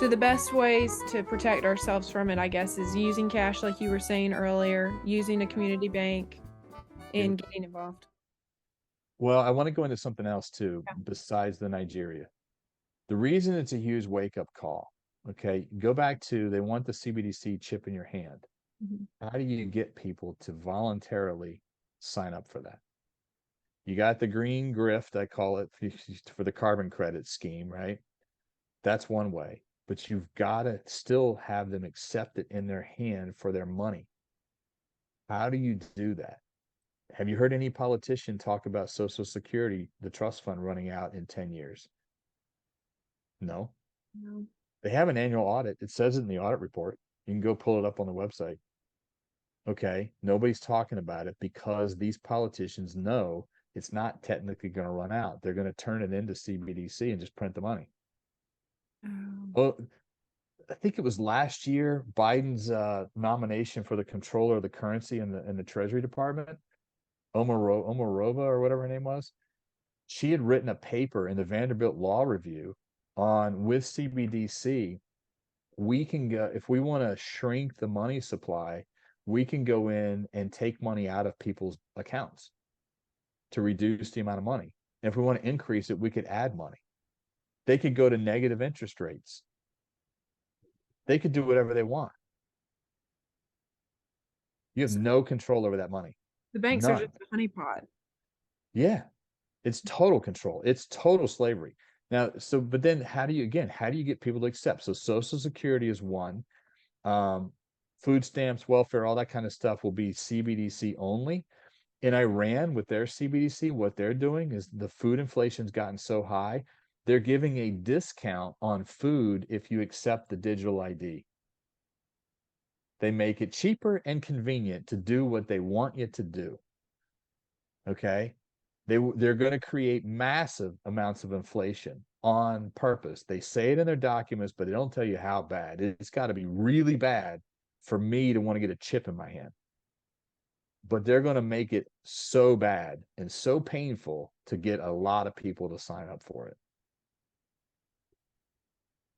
So the best ways to protect ourselves from it, I guess, is using cash, like you were saying earlier, using a community bank, and getting involved. Well, I want to go into something else too, Yeah. besides the Nigeria. The reason it's a huge wake-up call, okay, go back to they want the CBDC chip in your hand. Mhm. How do you get people to voluntarily sign up for that? You got the green grift, I call it, for the carbon credit scheme, right? That's one way. But you've got to still have them accept it in their hand for their money. How do you do that? Have you heard any politician talk about Social Security, the trust fund running out in 10 years? No. No. They have an annual audit. It says it in the audit report. You can go pull it up on the website. Okay. Nobody's talking about it because these politicians know it's not technically going to run out. They're going to turn it into CBDC and just print the money. Um, Well, I think it was last year, Biden's nomination for the controller of the currency in the Treasury Department, Omarova or whatever her name was. She had written a paper in the Vanderbilt Law Review on with CBDC, we can go if we want to shrink the money supply, we can go in and take money out of people's accounts to reduce the amount of money. And if we want to increase it, we could add money. They could go to negative interest rates. They could do whatever they want. You have so no control over that money. the banks are None. just a honeypot. Yeah. It's total control. It's total slavery. Now, so but then how do you get people to accept? So Social Security is one. Um, food stamps, welfare, all that kind of stuff will be CBDC only. In Iran, with their CBDC, what they're doing is the food inflation's gotten so high, they're giving a discount on food if you accept the digital ID. They make it cheaper and convenient to do what they want you to do. Okay. They're going to create massive amounts of inflation on purpose. They say it in their documents, but they don't tell you how bad. It's got to be really bad for me to want to get a chip in my hand. But they're going to make it so bad and so painful to get a lot of people to sign up for it.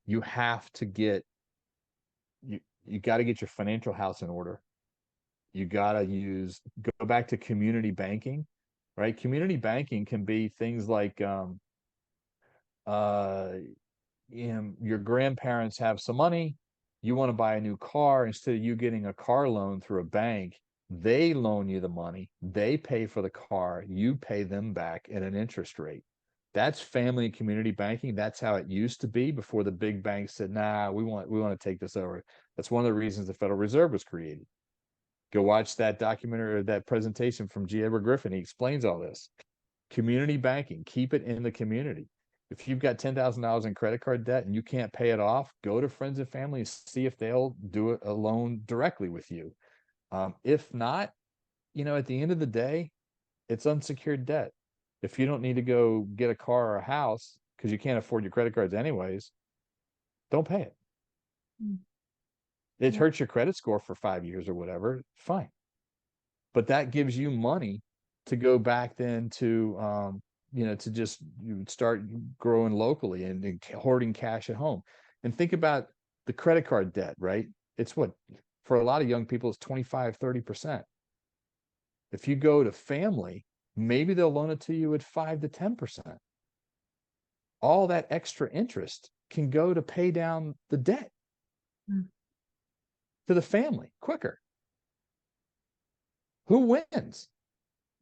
You have to get you got to get your financial house in order. You got to go back to community banking, right? Community banking can be things like uh your grandparents have some money, you want to buy a new car, instead of you getting a car loan through a bank, they loan you the money, they pay for the car, you pay them back at an interest rate. That's family and community banking. That's how it used to be before the big banks said, nah, we want to take this over. That's one of the reasons the Federal Reserve was created. Go watch that documentary or that presentation from Edward Griffin. He explains all this. Community banking, keep it in the community. If you've got $10,000 in credit card debt and you can't pay it off, go to friends and family, see if they'll do a loan directly with you. If not, at the end of the day, it's unsecured debt. If you don't need to go get a car or a house because you can't afford your credit cards anyways, don't pay it. Mm. It Yeah. hurts your credit score for 5 years or whatever, fine. But that gives you money to go back then to just start growing locally and hoarding cash at home. And think about the credit card debt, right? It's what, for a lot of young people, it's 25, 30%. If you go to family, maybe they'll loan it to you at 5 to 10%. All that extra interest can go to pay down the debt Mm. to the family quicker. Who wins?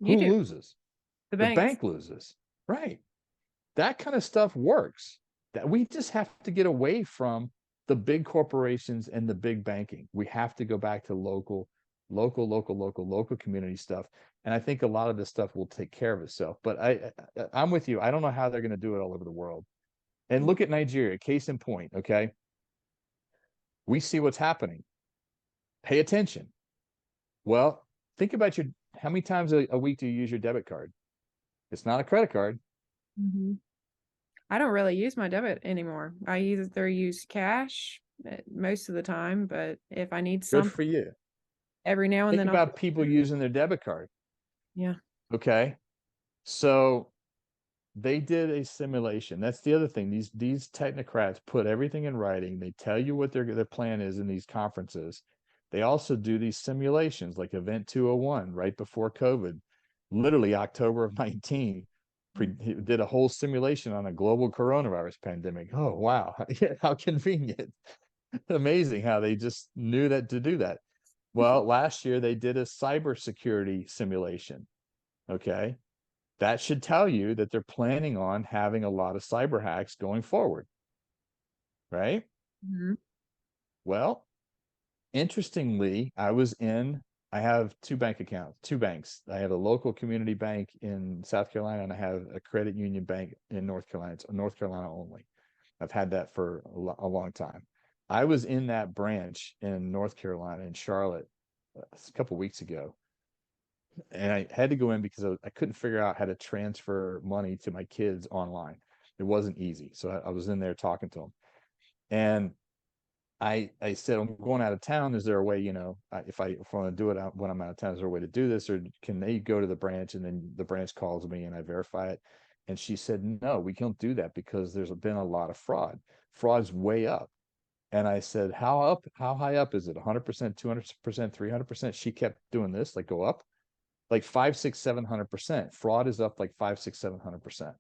You Who do. loses? The The banks. bank loses. Right. That kind of stuff works. That we just have to get away from the big corporations and the big banking. We have to go back to local community stuff. And I think a lot of this stuff will take care of itself. But I'm with you. I don't know how they're going to do it all over the world. And look at Nigeria, case in point. Okay. We see what's happening. Pay attention. Well, think about how many times a week do you use your debit card? It's not a credit card. Mm-hmm. I don't really use my debit anymore. I either use cash most of the time, but if I need Good something for you. every now and Think then, I'll. about people using their debit card. Yeah. Okay. So They did a simulation. That's the other thing. These technocrats put everything in writing. They tell you what their plan is in these conferences. They also do these simulations like Event 201 right before COVID, literally October of 19. He did a whole simulation on a global coronavirus pandemic. Oh, wow. How convenient. Amazing how they just knew that to do that. Well, last year they did a cybersecurity simulation. Okay. That should tell you that they're planning on having a lot of cyber hacks going forward, right? Mhm. Well, interestingly, I have two bank accounts, two banks. I have a local community bank in South Carolina, and I have a credit union bank in North Carolina. It's North Carolina only. I've had that for a long time. I was in that branch in North Carolina, in Charlotte, a couple weeks ago, and I had to go in because I couldn't figure out how to transfer money to my kids online. It wasn't easy. So I was in there talking to them, and I said, I'm going out of town. Is there a way, if I want to do it when I'm out of town, is there a way to do this, or can they go to the branch and then the branch calls me and I verify it? And she said, no, we can't do that because there's been a lot of fraud. Fraud's way up. And I said, how up? How high up is it? 100%, 200%, 300%? She kept doing this, like go up like 5, 6, 700%. Fraud is up like 5, 6, 700%.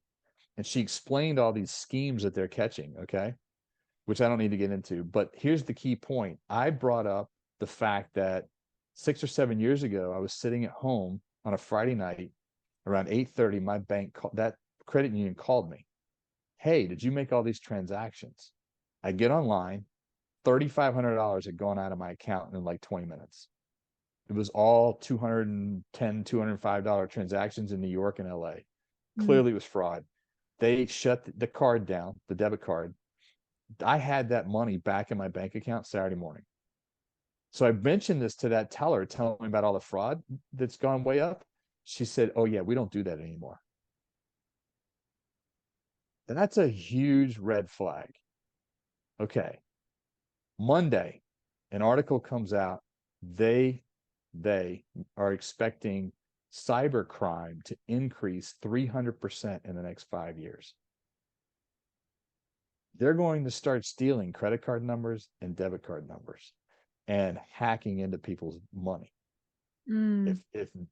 And she explained all these schemes that they're catching, okay, which I don't need to get into. But here's the key point. I brought up the fact that 6 or 7 years ago, I was sitting at home on a Friday night around 8:30. My bank that credit union called me. Hey, did you make all these transactions? I get online, $3,500 had gone out of my account in like 20 minutes. It was all $210, $205 transactions in New York and LA. Mm. Clearly it was fraud. They shut the card down, the debit card. I had that money back in my bank account Saturday morning. So I mentioned this to that teller, telling me about all the fraud that's gone way up. She said, oh, yeah, we don't do that anymore. That's a huge red flag. Okay. Monday, an article comes out. They are expecting cybercrime to increase 300% in the next 5 years. They're going to start stealing credit card numbers and debit card numbers and hacking into people's money. Mm.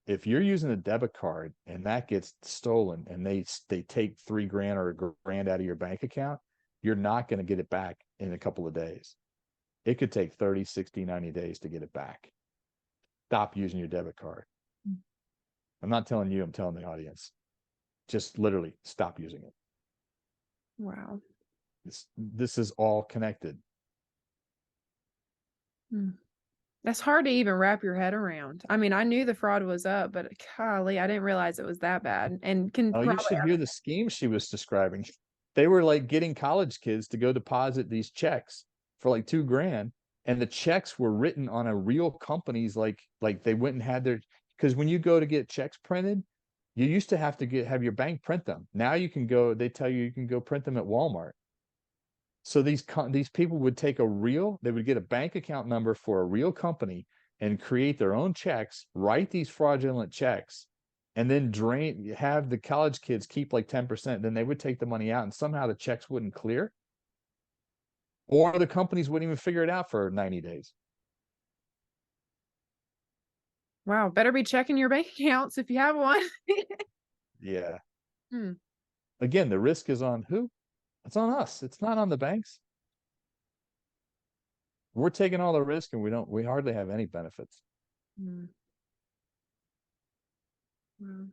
If you're using a debit card and that gets stolen and they take $3,000 or $1,000 out of your bank account, you're not going to get it back in a couple of days. It could take 30, 60, 90 days to get it back. Stop using your debit card. I'm not telling you, I'm telling the audience. Just literally stop using it. Wow. This is all connected. Mm. That's hard to even wrap your head around. I mean, I knew the fraud was up, but golly, I didn't realize it was that bad. And can Oh, you probably, should hear the scheme she was describing. They were like getting college kids to go deposit these checks for like $2,000, and the checks were written on a real company's like they went and had their, because when you go to get checks printed, you used to have to have your bank print them. Now you can go, they tell you can go print them at Walmart. So these people would they would get a bank account number for a real company and create their own checks, write these fraudulent checks, and then have the college kids keep like 10%. Then they would take the money out and somehow the checks wouldn't clear, or the companies wouldn't even figure it out for 90 days. wow, better be checking your bank accounts if you have one. Yeah. Hmm. Again, the risk is on who? It's on us. It's not on the banks. We're taking all the risk and we hardly have any benefits. Hmm. Wow.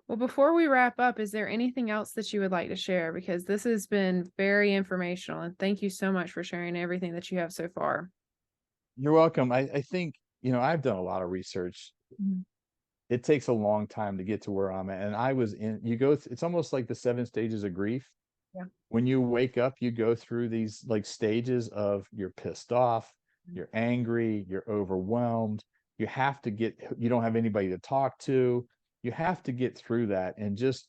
Well, before we wrap up, is there anything else that you would like to share? Because this has been very informational, and thank you so much for sharing everything that you have so far. You're welcome. I think, I've done a lot of research. Mhm. It takes a long time to get to where I'm at. And it's almost like the 7 stages of grief. Yeah. When you wake up, you go through these like stages of you're pissed off, you're angry, you're overwhelmed. You don't have anybody to talk to. You have to get through that and just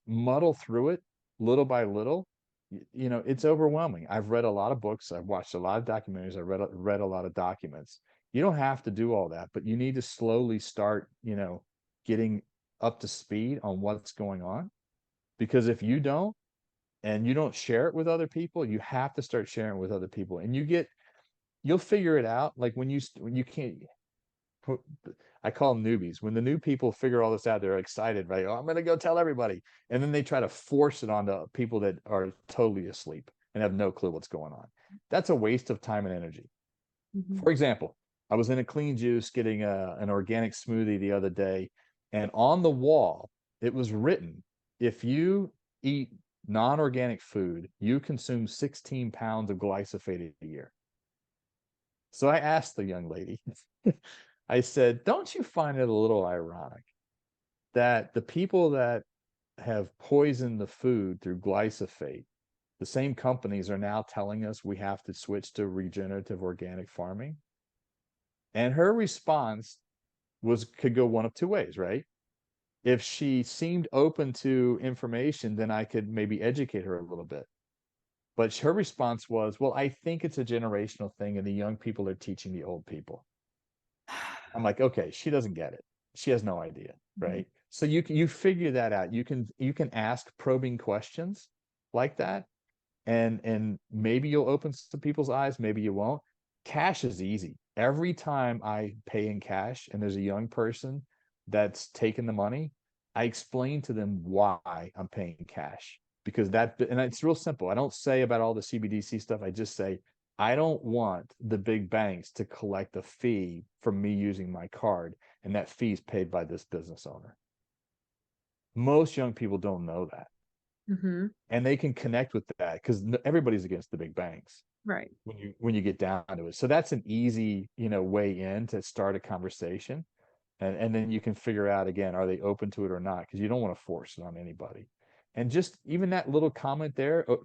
muddle through it little by little. It's overwhelming. I've read a lot of books. I've watched a lot of documentaries. I've read a lot of documents. You don't have to do all that, but you need to slowly start, getting up to speed on what's going on. Because if you don't, and you don't share it with other people, you have to start sharing it with other people, and you'll figure it out. Like when you can't, I call them newbies. When the new people figure all this out, they're excited, right? Oh, I'm going to go tell everybody. And then they try to force it onto people that are totally asleep and have no clue what's going on. That's a waste of time and energy. Mhm. For example, I was in a Clean Juice getting an organic smoothie the other day, and on the wall, it was written, if you eat non-organic food, you consume 16 pounds of glyphosate a year. So I asked the young lady, I said, don't you find it a little ironic that the people that have poisoned the food through glyphosate, the same companies are now telling us we have to switch to regenerative organic farming? And her response could go one of two ways, right? If she seemed open to information, then I could maybe educate her a little bit. But her response was, well, I think it's a generational thing, and the young people are teaching the old people. I'm like, okay, she doesn't get it. She has no idea, Mhm. right? So you figure that out. You can ask probing questions like that, and maybe you'll open some people's eyes, maybe you won't. Cash is easy. Every time I pay in cash and there's a young person that's taking the money, I explain to them why I'm paying cash. Because and it's real simple. I don't say about all the CBDC stuff. I just say, I don't want the big banks to collect a fee from me using my card, and that fee is paid by this business owner. Most young people don't know that, Mhm. and they can connect with that because everybody's against the big banks Right. when you get down to it. So that's an easy, way in to start a conversation, and then you can figure out, again, are they open to it or not, because you don't want to force it on anybody. And just even that little comment there, a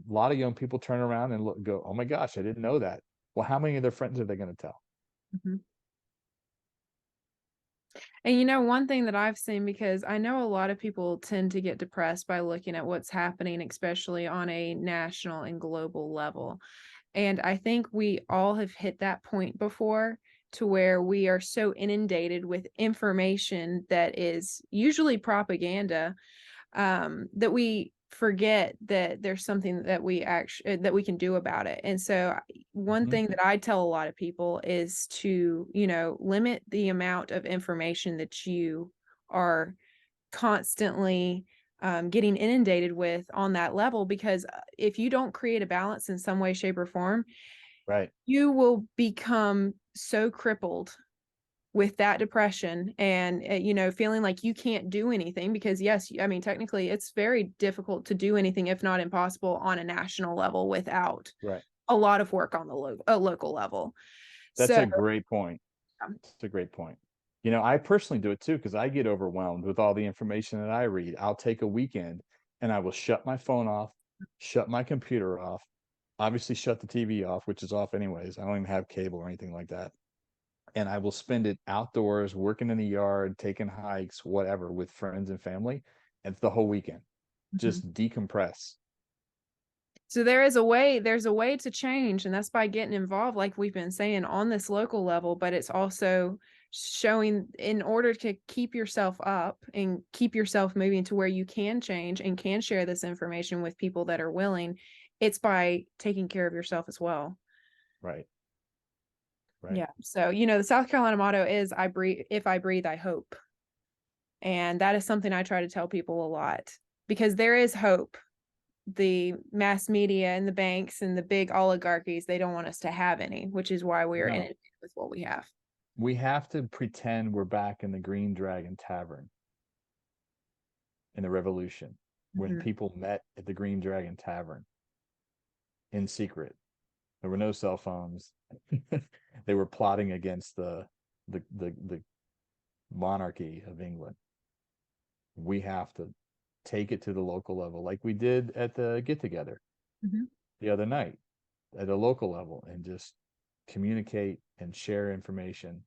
lot of young people turn around and go, oh my gosh, I didn't know that. Well, how many of their friends are they going to tell? Mhm. And one thing that I've seen, because I know a lot of people tend to get depressed by looking at what's happening, especially on a national and global level. And I think we all have hit that point before, to where we are so inundated with information that is usually propaganda, that we forget that there's something that we actually that we can do about it. And so one Mhm. thing that I tell a lot of people is to, limit the amount of information that you are constantly getting inundated with on that level, because if you don't create a balance in some way, shape, or form, Right. you will become so crippled with that depression, and feeling like you can't do anything, because yes, I mean, technically it's very difficult to do anything, if not impossible, on a national level without Right. a lot of work on the local level. That's So a great point. It's a great point. I personally do it too because I get overwhelmed with all the information that I read. I'll take a weekend and I will shut my phone off, shut my computer off, obviously shut the TV off, which is off anyways. I don't even have cable or anything like that. And I will spend it outdoors, working in the yard, taking hikes, whatever, with friends and family. And it's the whole weekend. mhm. Just decompress. So there's a way to change, and that's by getting involved, like we've been saying, on this local level. But it's also showing, in order to keep yourself up and keep yourself moving to where you can change and can share this information with people that are willing, it's by taking care of yourself as well. Right. Right. Yeah. So, the South Carolina motto is, I breathe, if I breathe, I hope. And that is something I try to tell people a lot, because there is hope. The mass media and the banks and the big oligarchies, they don't want us to have any, which is why we are in No, it with what we have. we have to pretend we're back in the Green Dragon Tavern in the Revolution when Mhm. people met at the Green Dragon Tavern in secret. There were no cell phones. They were plotting against the monarchy of England. We have to take it to the local level, like we did at the get together Mhm. the other night, at a local level, and just communicate and share information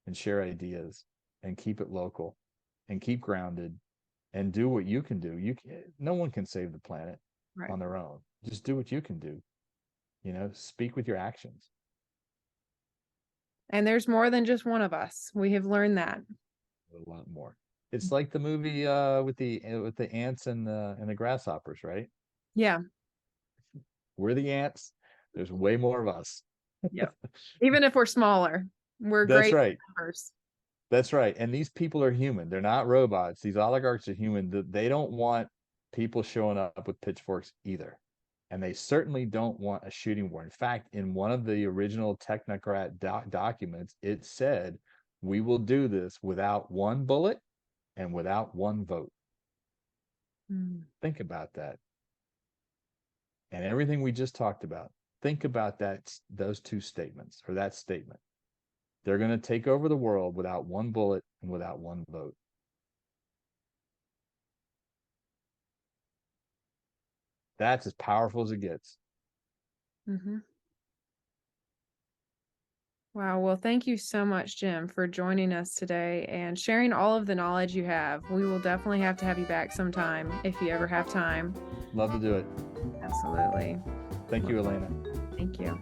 and share ideas and keep it local and keep grounded and do what you can do. No one can save the planet Right. on their own. Just do what you can do. Speak with your actions. And there's more than just one of us. We have learned that. A lot more. It's like the movie with the ants and the grasshoppers, right? Yeah. We're the ants. There's way more of us. Yep. Even if we're smaller, we're That's great right. numbers. That's right. And these people are human. They're not robots. These oligarchs are human. They don't want people showing up with pitchforks either. And they certainly don't want a shooting war. In fact, in one of the original technocrat documents, it said, we will do this without one bullet and without one vote. Mm. Think about that. And everything we just talked about. Think about those two statements, or that statement. They're going to take over the world without one bullet and without one vote. That's as powerful as it gets. Mm-hmm. Wow. Well, thank you so much, Jim, for joining us today and sharing all of the knowledge you have. We will definitely have to have you back sometime if you ever have time. Love to do it. Absolutely. Thank you, Alaina. Thank you.